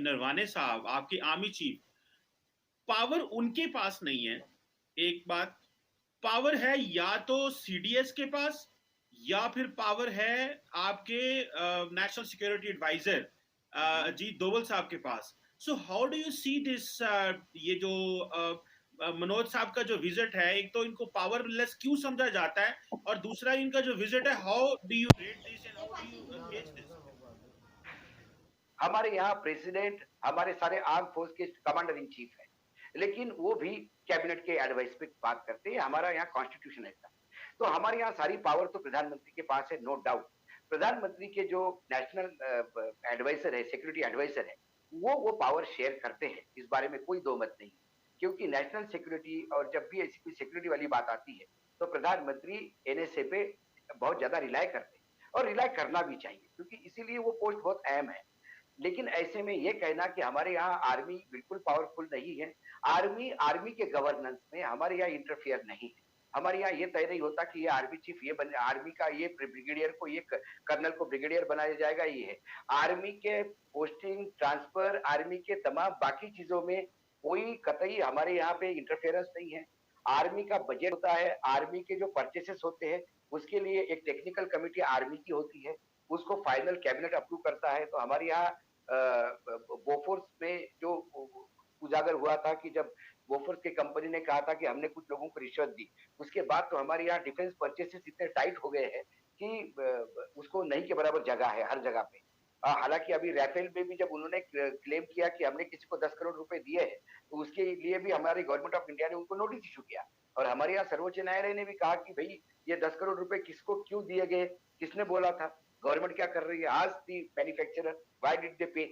नरवाने साहब, आपके army chief, power उनके पास नहीं है। एक बात, पावर है या तो सीडीएस के पास, या फिर पावर है आपके national security advisor ji Doval साहब के पास। So how do you see this, ये जो मनोज साहब का जो विजिट है, एक तो इनको पावरलेस क्यों समझा जाता है, और दूसरा इनका जो विजिट है, how do you rate this and how do you gauge this? हमारे यहाँ प्रेसिडेंट हमारे सारे आर्म फोर्स के कमांडर इन चीफ है, लेकिन वो भी कैबिनेट के एडवाइस पे बात करते हैं। हमारा यहाँ कॉन्स्टिट्यूशन ऐसा है। तो हमारे यहाँ सारी पावर तो प्रधानमंत्री के पास है, नो डाउट। प्रधानमंत्री के जो नेशनल एडवाइजर है, सिक्योरिटी एडवाइजर है, वो पावर शेयर करते हैं, इस बारे में कोई दो मत नहीं। क्योंकि नेशनल सिक्योरिटी और जब भी ऐसी कोई सिक्योरिटी वाली बात आती है तो प्रधानमंत्री एनएसए पे बहुत ज्यादा रिलाय करते हैं, और रिलाय करना भी चाहिए, क्योंकि इसीलिए वो पोस्ट बहुत अहम है। लेकिन ऐसे में ये कहना कि हमारे यहाँ आर्मी बिल्कुल पावरफुल नहीं है, आर्मी के गवर्नेंस में हमारे यहाँ इंटरफियर नहीं है। हमारे यहाँ ये तय नहीं होता कि ये आर्मी चीफ ये बने, आर्मी का ये ब्रिगेडियर को, ये कर्नल को ब्रिगेडियर बनाया जाएगा। ये है आर्मी के पोस्टिंग, ट्रांसफर, आर्मी के तमाम बाकी चीजों में कोई कतई हमारे यहाँ पे इंटरफेरेंस नहीं है। आर्मी का बजट होता है, आर्मी के जो परचेसेस होते हैं उसके लिए एक टेक्निकल कमिटी आर्मी की होती है, उसको फाइनल कैबिनेट अप्रूव करता है। तो हमारे यहाँ बोफोर्स में जो उजागर हुआ था कि जब बोफोर्स की कंपनी ने कहा था कि हमने कुछ लोगों को रिश्वत दी, उसके बाद तो हमारे यहाँ डिफेंस परचेसेस इतने टाइट हो गए हैं कि उसको नहीं के बराबर जगह है हर जगह पे। हालांकि अभी राफेल में भी जब उन्होंने क्लेम किया कि हमने किसी को 10 करोड़ रुपए दिए हैं, तो उसके लिए भी हमारी गवर्नमेंट ऑफ इंडिया ने उनको नोटिस इशू किया। और हमारे यहाँ सर्वोच्च न्यायालय ने भी कहा कि भाई ये 10 करोड़ रुपए किसको क्यों दिए गए, किसने बोला था, गवर्नमेंट क्या कर रही है, आज दी मैन्युफैक्चरर व्हाई डिड दे पे।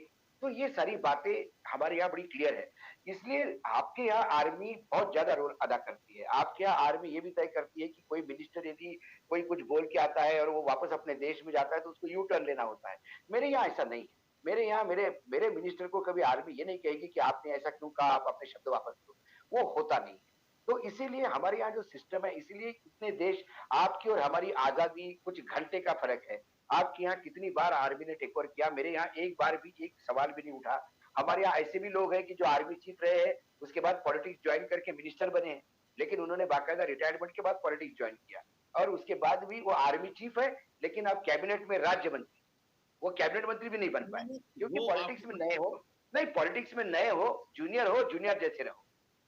तो ये सारी बातें हमारे यहाँ बड़ी क्लियर है। इसलिए आपके यहाँ आर्मी बहुत ज्यादा रोल अदा करती है। आपके यहाँ आर्मी ये भी तय करती है कि कोई मिनिस्टर यदि कोई कुछ बोल के आता है और वो वापस अपने देश में जाता है तो उसको यू टर्न लेना होता है। मेरे यहाँ ऐसा नहीं है। मेरे यहाँ मेरे मिनिस्टर को कभी आर्मी ये नहीं कहेगी कि आपने ऐसा क्यों कहा, आप अपने शब्द वापस लो, वो होता नहीं है। तो इसीलिए हमारे यहाँ जो सिस्टम है, इसीलिए इतने देश, आपकी और हमारी आजादी कुछ घंटे का फर्क है। आपके यहाँ कितनी बार आर्मी ने टेक ओवर किया, मेरे यहाँ एक बार भी एक सवाल भी नहीं उठा। हमारे यहाँ ऐसे भी लोग हैं कि जो आर्मी चीफ रहे हैं, उसके बाद पॉलिटिक्स ज्वाइन करके मिनिस्टर बने हैं, लेकिन उन्होंने बाकायदा रिटायरमेंट के बाद पॉलिटिक्स ज्वाइन किया, और उसके बाद भी वो आर्मी चीफ है, लेकिन अब कैबिनेट में राज्य मंत्री, वो कैबिनेट मंत्री भी नहीं बन पाए, क्योंकि वो पॉलिटिक्स में नए हो। नहीं, पॉलिटिक्स में नए हो, जूनियर जैसे रहो।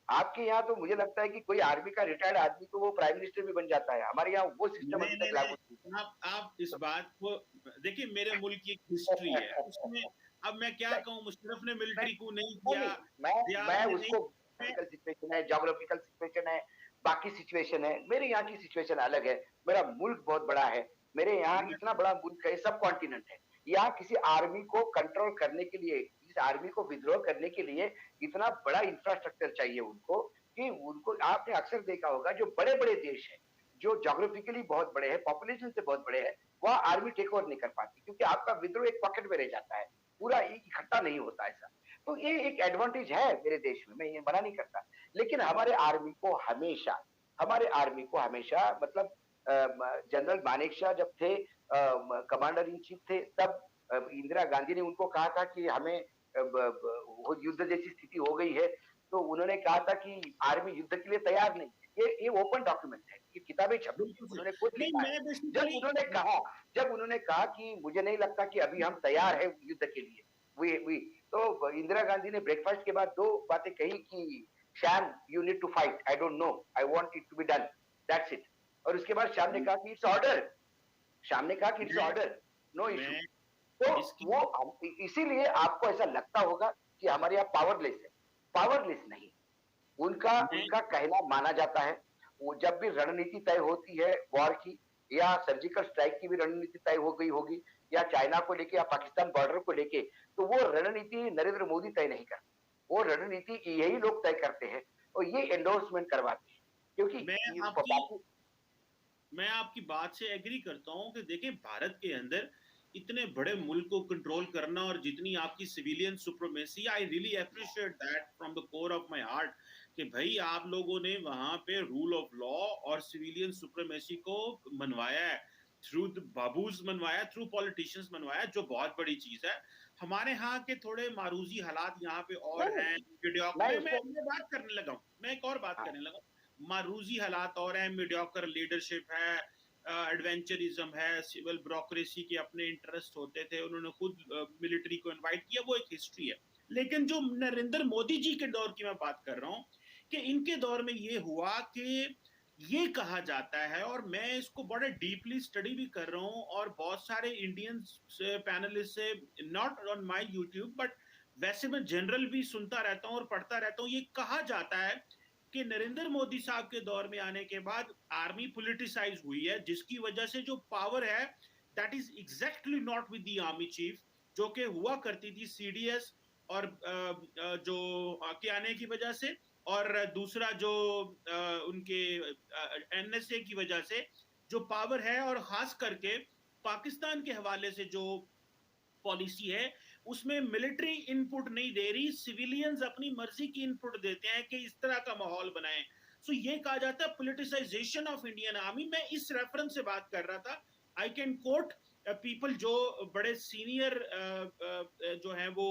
आपके यहाँ तो मुझे लगता है कि कोई आर्मी का रिटायर्ड आदमी तो वो प्राइम मिनिस्टर भी बन जाता है। हमारे यहाँ वो सिस्टम नहीं अभी तक नहीं लागू नहीं, नहीं आप इस बात को देखिए, मेरे मुल्क की एक हिस्ट्री है उसमें। अब मैं क्या है। कहूँ, मुशर्रफ ने मैं मिलिट्री को नहीं नहीं, किया, नहीं, मैं जियाद ने नहीं उसको किया। पॉलिटिकल सिचुएशन है, ज्योग्राफिकल सिचुएशन है, बाकी सिचुएशन है। मेरे यहाँ की सिचुएशन अलग है। मेरा मुल्क बहुत बड़ा है। मेरे यहाँ मैं इतना बड़ा मुल्क है, सब कॉन्टिनेंट है। यहाँ किसी आर्मी को कंट्रोल करने के लिए, इस आर्मी को विद्रोह करने के लिए इतना बड़ा इंफ्रास्ट्रक्चर चाहिए उनको, कि उनको आपने अक्सर देखा होगा जो बड़े-बड़े देश हैं, जो ज्योग्राफिकली बहुत बड़े हैं, पॉपुलेशन से बहुत बड़े हैं, वहाँ आर्मी टेक ओवर नहीं कर पाती, क्योंकि आपका विद्रोह एक पॉकेट में रह जाता है, पूरा इकट्ठा नहीं होता ऐसा। तो ये एक एडवांटेज है मेरे देश में, मैं ये मना नहीं करता। लेकिन हमारे आर्मी को हमेशा मतलब जनरल मानेकशॉ जब थे कमांडर इन चीफ थे, तब इंदिरा गांधी ने उनको कहा था कि हमें वो युद्ध जैसी स्थिति हो गई है, तो उन्होंने कहा था कि आर्मी युद्ध के लिए तैयार नहीं। ये ओपन डॉक्यूमेंट है, ये किताबें छपी है, बिल्कुल सही। उन्होंने खुद नहीं, लिखा है। मैं जब बेसिकली उन्होंने कहा जब उन्होंने कहा कि मुझे नहीं लगता कि अभी हम तैयार हैं युद्ध के लिए, वी तो इंदिरा गांधी ने ब्रेकफास्ट के बाद 2 बातें कही कि Shyam you need to fight, I don't know, I want it to be done, that's it. और उसके बाद श्याम ने कहा कि इट्स ऑर्डर, श्याम ने कहा कि इट्स मैं ऑर्डर, नो इशू। मैं तो इसकी वो इसीलिए आपको ऐसा लगता होगा कि हमारे यहाँ पावरलेस है, पावरलेस नहीं। उनका मैं उनका कहना माना जाता है। वो जब भी रणनीति तय होती है वॉर की, या सर्जिकल स्ट्राइक की भी रणनीति तय हो गई होगी, या चाइना को लेके या पाकिस्तान बॉर्डर को लेके, तो वो रणनीति नरेंद्र मोदी तय नहीं करते, वो रणनीति यही लोग तय करते हैं, और ये एंडोर्समेंट करवाते हैं, मैं क्योंकि आपकी बाकी मैं आपकी बात से एग्री करता हूं कि देखिए, भारत के अंदर इतने बड़े मुल्क को कंट्रोल करना और जितनी आपकी civilian supremacy, I really appreciate that from the core of my heart, कि भाई आप लोगों ने वहां पे रूल ऑफ लॉ और सिविलियन सुप्रीमेसी को मनवाया है, थ्रू बाबूज मनवाया, थ्रू पॉलिटिशियंस मनवाया, जो बहुत बड़ी चीज है। हमारे यहाँ के थोड़े मारूजी हालात यहाँ पे और नहीं हैं, मीडियोक मैं उसको मैं बात करने लगा हूँ, मैं एक और बात हाँ करने लगा हूँ। मारूजी हालात और हैं, मीडियोकर लीडरशिप है, एडवेंचरिज्म है, सिविल ब्यूरोक्रेसी के अपने इंटरेस्ट होते थे, उन्होंने खुद मिलिट्री को इनवाइट किया, वो एक हिस्ट्री है। लेकिन जो नरेंद्र मोदी जी के दौर की मैं बात कर रहा हूँ, कि इनके दौर में ये हुआ कि ये कहा जाता है, और मैं इसको बड़े डीपली स्टडी भी कर रहा हूँ, और बहुत सारे इंडियन से पैनलिस्ट से, not on my YouTube but वैसे मैं जनरल भी सुनता रहता हूँ और पढ़ता रहता हूँ, ये कहा जाता है कि नरेंद्र मोदी साहब के दौर में आने के बाद आर्मी पॉलिटिसाइज हुई है, जिसकी वजह से जो पावर है that is exactly not with the army chief, जो कि हुआ करती थी सीडीएस और जो के आने की वजह से, और दूसरा जो उनके एनएसए की वजह से जो पावर है, और खास करके पाकिस्तान के हवाले से जो पॉलिसी है, उसमें मिलिट्री इनपुट नहीं दे रही, सिविलियंस अपनी मर्जी की इनपुट देते हैं कि इस तरह का माहौल बनाएं। सो ये कहा जाता है पोलिटिसाइजेशन ऑफ इंडियन आर्मी। मैं इस रेफरेंस से बात कर रहा था। आई कैन कोट पीपल जो बड़े सीनियर जो हैं वो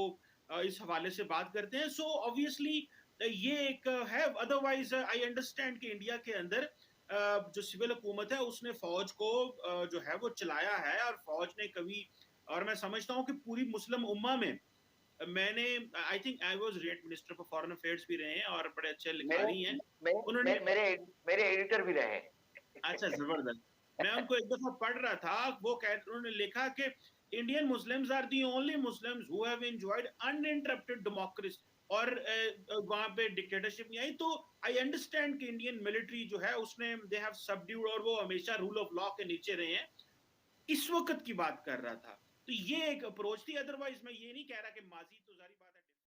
इस हवाले से बात करते हैं। सो ऑब्वियसली ये एक है। अदरवाइज आई अंडरस्टैंड कि इंडिया के अंदर जो सिविल हुकूमत है उसने फौज को जो है वो चलाया है, और फौज ने कभी, और मैं समझता हूँ कि पूरी मुस्लिम उम्मा में मैंने, I think I was rate minister for foreign affairs भी रहे हैं और बड़े अच्छे मेरे लिखारी हैं मेरे उन्होंने। मेरे मेरे मेरे एडिटर भी रहे अच्छा, जबरदस्त। मैं उनको एक दफा पढ़ रहा था, वो कह उन्होंने लिखा कि Indian Muslims are the only Muslims who have enjoyed uninterrupted democracy, और वहां पे डिक्टेटरशिप नहीं आई। तो आई अंडरस्टैंड कि इंडियन मिलिट्री जो है उसने दे हैव सबड्यूड, और वो हमेशा रूल ऑफ लॉ के नीचे रहे हैं। इस वक्त की बात कर रहा था। तो ये एक अप्रोच थी। अदरवाइज मैं ये नहीं कह रहा कि माजी तो जारी बात